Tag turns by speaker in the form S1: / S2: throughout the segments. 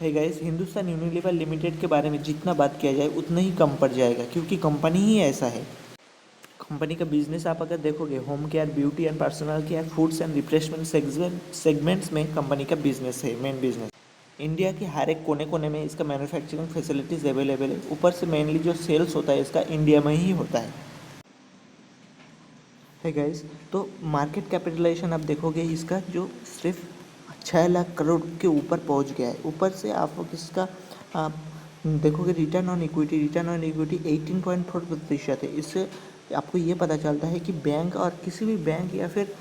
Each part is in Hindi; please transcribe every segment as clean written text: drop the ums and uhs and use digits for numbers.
S1: है गाइस, हिंदुस्तान यूनिलीवर लिमिटेड के बारे में जितना बात किया जाए उतना ही कम पड़ जाएगा, क्योंकि कंपनी ही ऐसा है। कंपनी का बिजनेस आप अगर देखोगे, home care, beauty and personal care, foods and refreshment segments में कंपनी का बिजनेस है, मेन बिजनेस। इंडिया के हर एक कोने कोने में इसका मैन्युफैक्चरिंग फैसिलिटीज़ अवेलेबल है। ऊपर से मेनली जो सेल्स होता है इसका इंडिया में ही होता है गाइस। तो मार्केट कैपिटलाइजेशन आप देखोगे इसका जो सिर्फ 6 लाख करोड़ के ऊपर पहुंच गया है। ऊपर से आप इसका आप देखोगे रिटर्न ऑन इक्विटी 18.4% है। इससे आपको ये पता चलता है कि बैंक और किसी भी बैंक या फिर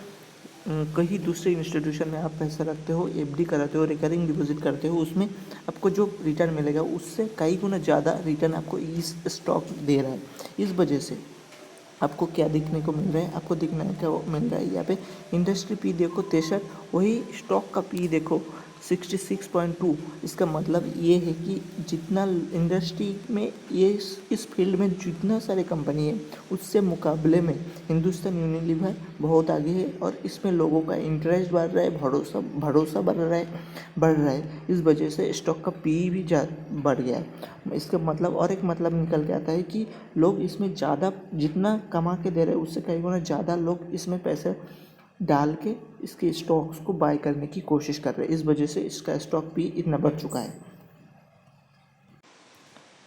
S1: कहीं दूसरे इंस्टीट्यूशन में आप पैसा रखते हो, एफडी कराते हो, रिकरिंग डिपॉजिट करते हो, उसमें आपको जो रिटर्न मिलेगा उससे कई गुना ज़्यादा रिटर्न आपको इस स्टॉक दे रहा है। इस वजह से आपको क्या दिखने को मिल रहा है, आपको दिखने क्या मिल रहा है यहाँ पे इंडस्ट्री पी देखो 63, वही स्टॉक का पी देखो 66.2। इसका मतलब ये है कि जितना इंडस्ट्री में ये इस फील्ड में जितना सारे कंपनी है उससे मुकाबले में हिंदुस्तान यूनिलीवर बहुत आगे है, और इसमें लोगों का इंटरेस्ट बढ़ रहा है, भरोसा बढ़ रहा है। इस वजह से स्टॉक का पी भी बढ़ गया है। इसका मतलब और एक मतलब निकल के आता है कि लोग इसमें ज़्यादा जितना कमा के दे रहे हैं उससे कई गुना ज़्यादा लोग इसमें पैसे डाल के इसके स्टॉक्स को बाय करने की कोशिश कर रहे हैं। इस वजह से इसका स्टॉक भी इतना बढ़ चुका है।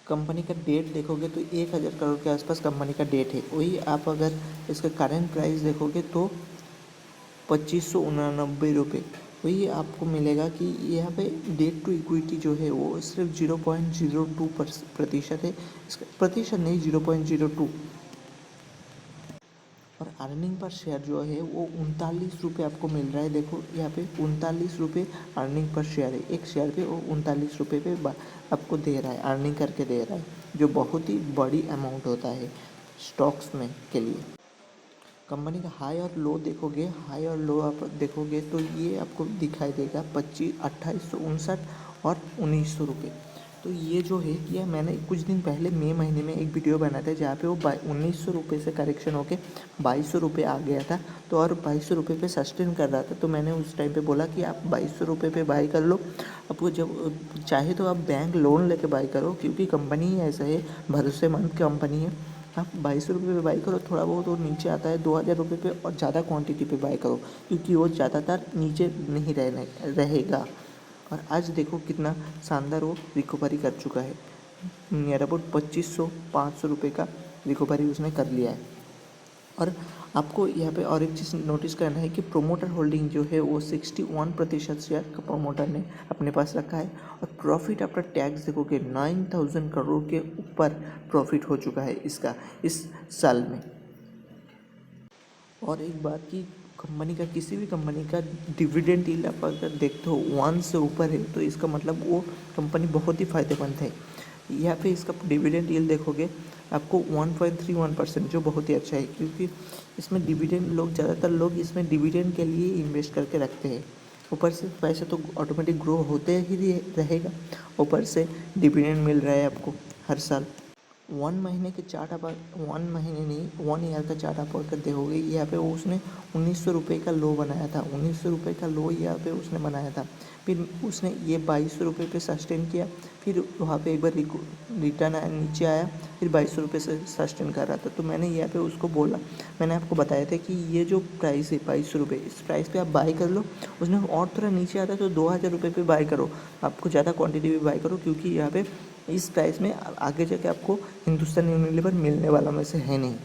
S1: कंपनी का डेट देखोगे तो 1000 करोड़ के आसपास कंपनी का डेट है। वही आप अगर इसका करंट प्राइस देखोगे तो 2589 रुपये। वही आपको मिलेगा कि यहाँ पे डेट टू इक्विटी जो है वो सिर्फ 0.02% है। इसका प्रतिशत नहीं, 0.02। और अर्निंग पर शेयर जो है वो 39 रुपये आपको मिल रहा है। देखो यहाँ पे 39 रुपये अर्निंग पर शेयर है। एक शेयर पे वो 39 रुपये पे आपको दे रहा है, अर्निंग करके दे रहा है, जो बहुत ही बड़ी अमाउंट होता है स्टॉक्स में के लिए। कंपनी का हाई और लो देखोगे, हाई और लो आप देखोगे तो ये आपको दिखाई देगा 2859 और 1900 रुपये। तो ये जो है कि मैंने कुछ दिन पहले मई महीने में एक वीडियो बनाया था जहाँ पे वो 1900 रुपये से करेक्शन होके 2200 रुपये आ गया था। तो और 2200 रुपये पे सस्टेन कर रहा था। तो मैंने उस टाइम पे बोला कि आप 2200 रुपये पे बाई कर लो। आपको जब चाहे तो आप बैंक लोन लेके बाई करो, क्योंकि कंपनी ही ऐसा है, भरोसेमंद कंपनी है। आप 2200 रुपये पे बाई करो, थोड़ा बहुत वो नीचे आता है 2000 रुपये पे, और ज़्यादा क्वांटिटी पे बाई करो, क्योंकि वो ज़्यादातर नीचे नहीं रहेगा। और आज देखो कितना शानदार वो रिकवरी कर चुका है। नियर अबाउट 2500-500 रुपये का रिकवरी उसने कर लिया है। और आपको यहाँ पे और एक चीज़ नोटिस करना है कि प्रोमोटर होल्डिंग जो है वो 61% शेयर का प्रोमोटर ने अपने पास रखा है। और प्रॉफिट आफ्टर टैक्स देखोगे 9000 करोड़ के ऊपर प्रॉफिट हो चुका है इसका इस साल में। और एक बात कि कंपनी का किसी भी कंपनी का डिविडेंड यील्ड आप अगर देखते हो 1 से ऊपर है तो इसका मतलब वो कंपनी बहुत ही फायदेमंद है। यहाँ पे इसका डिविडेंड यील्ड देखोगे आपको 1.31%, जो बहुत ही अच्छा है, क्योंकि इसमें डिविडेंड ज़्यादातर लोग इसमें डिविडेंड के लिए इन्वेस्ट करके रखते हैं। ऊपर से पैसे तो ऑटोमेटिक ग्रो होते ही रहेगा, ऊपर से डिविडेंड मिल रहा है आपको हर साल। 1 महीने के चार्ट आप 1 महीने नहीं 1 ईयर का चार्ट आप अगर देखोगे, यहाँ पे उसने 1900 रुपये का लो बनाया था। 1900 रुपये का लो यहाँ पे उसने बनाया था। फिर उसने ये 2200 रुपये पे सस्टेन किया, फिर वहाँ पे एक बार रिटर्न आया, नीचे आया, फिर 2200 रुपये से सस्टेन कर रहा था। तो मैंने यहाँ पे उसको बोला, मैंने आपको बताया था कि ये जो प्राइस है 2200 रुपये, इस प्राइस पे आप बाई कर लो। उसने और थोड़ा नीचे आता तो 2000 रुपये पे बाई करो, आपको ज़्यादा क्वान्टिटी में बाई करो, क्योंकि यहाँ पे इस प्राइस में आगे जाके आपको हिंदुस्तान यूनिलीवर मिलने वाला में से है नहीं।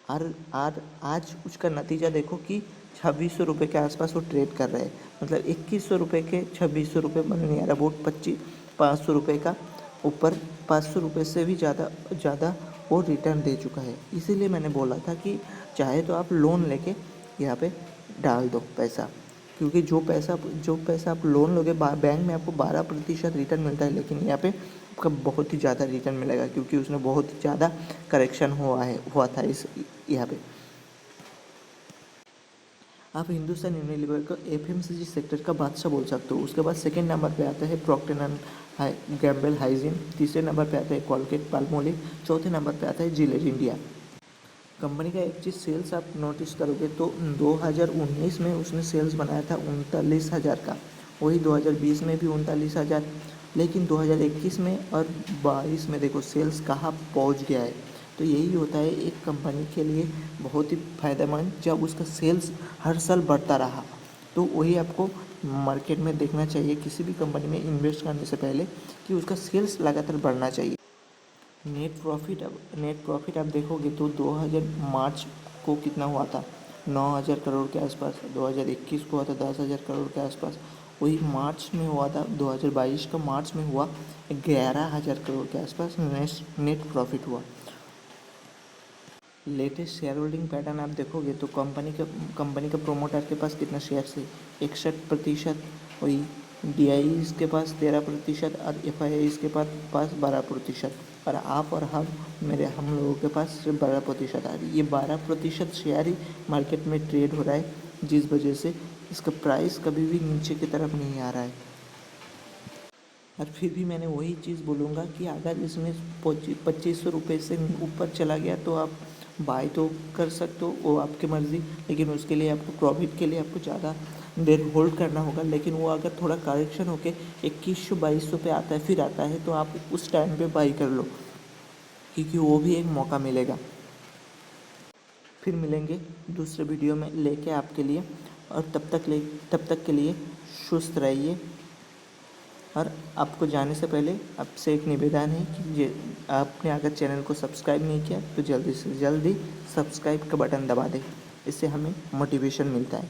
S1: और आज उसका नतीजा देखो कि 2600 रुपये के आसपास वो ट्रेड कर रहा है। मतलब 2100 रुपये के 2600 रुपये बनने यार अबाउट 500 रुपये का ऊपर, 500 रुपये से भी ज़्यादा वो रिटर्न दे चुका है। इसीलिए मैंने बोला था कि चाहे तो आप लोन लेके यहाँ पे डाल दो पैसा, क्योंकि जो पैसा आप लोन लोगे बैंक में आपको 12% रिटर्न मिलता है, लेकिन यहाँ पे आपका बहुत ही ज़्यादा रिटर्न मिलेगा, क्योंकि उसने बहुत ही ज़्यादा करेक्शन हुआ था इस यहाँ पे। आप हिंदुस्तान यूनिलीवर को एफएमसीजी सेक्टर का बादशाह बोल सकते हो। उसके बाद सेकंड नंबर पे आता है प्रॉक्टर एंड गैम्बल हाइजीन, तीसरे नंबर पे आता है कोलगेट पाल्मोलिव, चौथे नंबर पे आता है जिलेट इंडिया। कंपनी का एक चीज़ सेल्स आप नोटिस करोगे तो 2019 में उसने सेल्स बनाया था 39,000 का, वही 2020 में भी 39,000, लेकिन 2021 में और 22 में देखो सेल्स कहाँ पहुंच गया है। तो यही होता है एक कंपनी के लिए बहुत ही फ़ायदेमंद, जब उसका सेल्स हर साल बढ़ता रहा। तो वही आपको मार्केट में देखना चाहिए किसी भी कंपनी में इन्वेस्ट करने से पहले कि उसका सेल्स लगातार बढ़ना चाहिए। नेट प्रॉफिट आप देखोगे तो 2000 मार्च को कितना हुआ था, 9,000 करोड़ के आसपास। 2021 को हुआ था 10,000 करोड़ के आसपास। वही मार्च में हुआ था, 2022 का मार्च में हुआ 11,000 करोड़ के आसपास नेट प्रॉफिट हुआ। लेटेस्ट शेयर होल्डिंग पैटर्न आप देखोगे तो कंपनी का प्रोमोटर के पास कितना शेयर है, 61%। वही DIs के पास 13% और FIIs के पास 12%। और आप और हम लोगों के पास सिर्फ 12% आ रही है। ये 12% शेयर ही मार्केट में ट्रेड हो रहा है, जिस वजह से इसका प्राइस कभी भी नीचे की तरफ नहीं आ रहा है। और फिर भी मैंने वही चीज़ बोलूँगा कि अगर इसमें 2500 रुपये से ऊपर चला गया तो आप बाय तो कर सकते हो, वो आपकी मर्ज़ी। लेकिन उसके लिए आपको प्रॉफिट के लिए आपको ज़्यादा देर होल्ड करना होगा। लेकिन वो अगर थोड़ा करेक्शन होके 2100-2200 पे आता है, फिर आता है, तो आप उस टाइम पे बाई कर लो, क्योंकि वो भी एक मौका मिलेगा। फिर मिलेंगे दूसरे वीडियो में लेके आपके लिए, और तब तक के लिए सुस्त रहिए। और आपको जाने से पहले आपसे एक निवेदन है कि ये आपने अगर चैनल को सब्सक्राइब नहीं किया तो जल्दी से जल्दी सब्सक्राइब का बटन दबा दें। इससे हमें मोटिवेशन मिलता है।